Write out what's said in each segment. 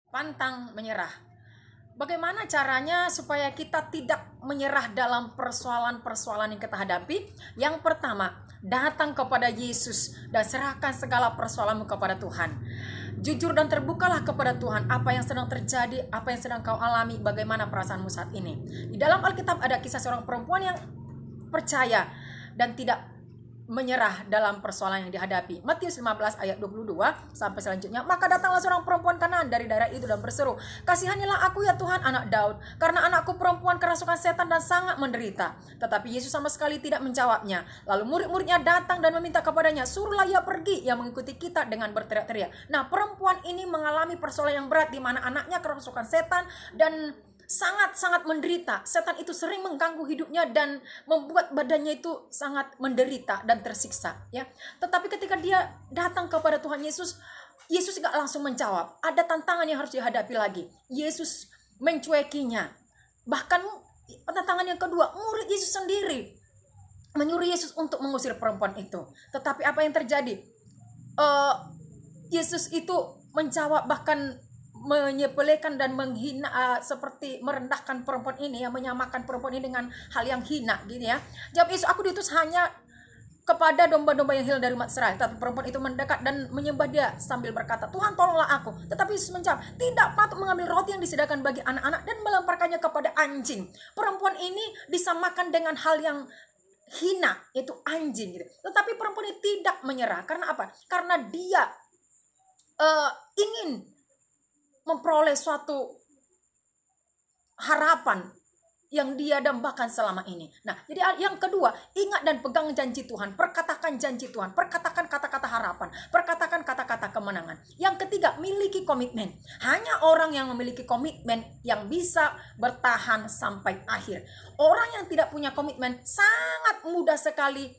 pantang menyerah. Bagaimana caranya supaya kita tidak menyerah dalam persoalan-persoalan yang kita hadapi? Yang pertama, datang kepada Yesus dan serahkan segala persoalanmu kepada Tuhan. Jujur dan terbukalah kepada Tuhan apa yang sedang terjadi, apa yang sedang kau alami, bagaimana perasaanmu saat ini. Di dalam Alkitab ada kisah seorang perempuan yang percaya dan tidak menyerah dalam persoalan yang dihadapi. Matius 15 ayat 22 sampai selanjutnya. Maka datanglah seorang perempuan Kanaan dari daerah itu dan berseru, "Kasihanilah aku ya Tuhan, anak Daud, karena anakku perempuan kerasukan setan dan sangat menderita." Tetapi Yesus sama sekali tidak menjawabnya. Lalu murid-muridnya datang dan meminta kepadanya, "Suruhlah ia pergi." Ia mengikuti kita dengan berteriak-teriak. Nah, perempuan ini mengalami persoalan yang berat di mana anaknya kerasukan setan dan sangat-sangat menderita. Setan itu sering mengganggu hidupnya dan membuat badannya itu sangat menderita dan tersiksa, ya. Tetapi ketika dia datang kepada Tuhan Yesus, Yesus tidak langsung menjawab. Ada tantangan yang harus dihadapi lagi. Yesus mencuekinya. Bahkan tantangan yang kedua, murid Yesus sendiri menyuruh Yesus untuk mengusir perempuan itu. Tetapi apa yang terjadi? Yesus itu menjawab, bahkan menyepelekan dan menghina, seperti merendahkan perempuan ini, yang menyamakan perempuan ini dengan hal yang hina, gitu ya. Jawab Yesus, "Aku diutus hanya kepada domba-domba yang hilang dari umat Israel." Tapi perempuan itu mendekat dan menyembah dia sambil berkata, "Tuhan, tolonglah aku." Tetapi Yesus menjawab, "Tidak patut mengambil roti yang disediakan bagi anak-anak dan melemparkannya kepada anjing." Perempuan ini disamakan dengan hal yang hina, yaitu anjing, gitu. Tetapi perempuan ini tidak menyerah. Karena apa? Karena dia ingin memperoleh suatu harapan yang dia dambakan selama ini. Nah, jadi yang kedua, ingat dan pegang janji Tuhan. Perkatakan janji Tuhan. Perkatakan kata-kata harapan. Perkatakan kata-kata kemenangan. Yang ketiga, miliki komitmen. Hanya orang yang memiliki komitmen yang bisa bertahan sampai akhir. Orang yang tidak punya komitmen sangat mudah sekali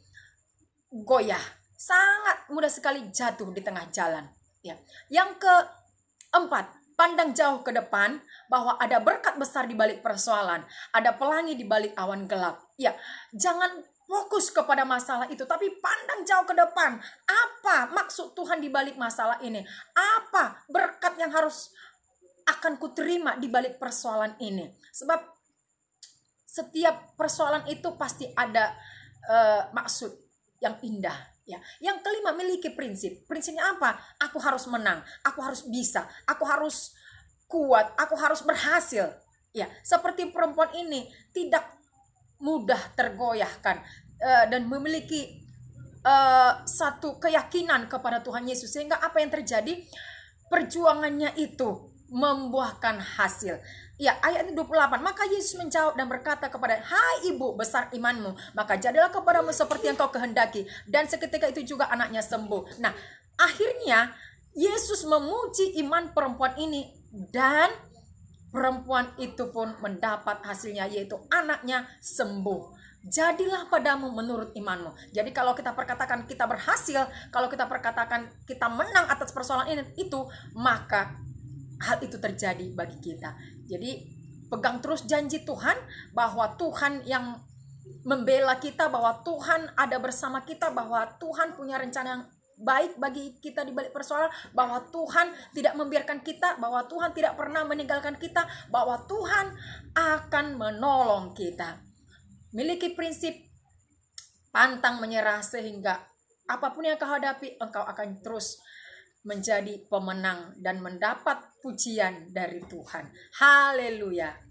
goyah. Sangat mudah sekali jatuh di tengah jalan. Ya. Yang keempat, pandang jauh ke depan bahwa ada berkat besar di balik persoalan, ada pelangi di balik awan gelap. Ya, jangan fokus kepada masalah itu, tapi pandang jauh ke depan. Apa maksud Tuhan di balik masalah ini? Apa berkat yang harus akan kuterima di balik persoalan ini? Sebab setiap persoalan itu pasti ada maksud yang indah. Ya. Yang kelima, miliki prinsip. Prinsipnya apa? Aku harus menang, aku harus bisa, aku harus kuat, aku harus berhasil. Ya, seperti perempuan ini tidak mudah tergoyahkan dan memiliki satu keyakinan kepada Tuhan Yesus, sehingga apa yang terjadi? Perjuangannya itu membuahkan hasil. Ya, ayat 28. Maka Yesus menjawab dan berkata kepada, "Hai ibu, besar imanmu, maka jadilah kepadamu seperti yang kau kehendaki." Dan seketika itu juga anaknya sembuh. Nah, akhirnya Yesus memuji iman perempuan ini dan perempuan itu pun mendapat hasilnya, yaitu anaknya sembuh. Jadilah padamu menurut imanmu. Jadi kalau kita perkatakan kita berhasil, kalau kita perkatakan kita menang atas persoalan ini, itu maka hal itu terjadi bagi kita. Jadi pegang terus janji Tuhan, bahwa Tuhan yang membela kita, bahwa Tuhan ada bersama kita, bahwa Tuhan punya rencana yang baik bagi kita di balik persoalan, bahwa Tuhan tidak membiarkan kita, bahwa Tuhan tidak pernah meninggalkan kita, bahwa Tuhan akan menolong kita. Miliki prinsip, pantang menyerah, sehingga apapun yang kau hadapi, engkau akan terus menjadi pemenang dan mendapat pujian dari Tuhan. Haleluya.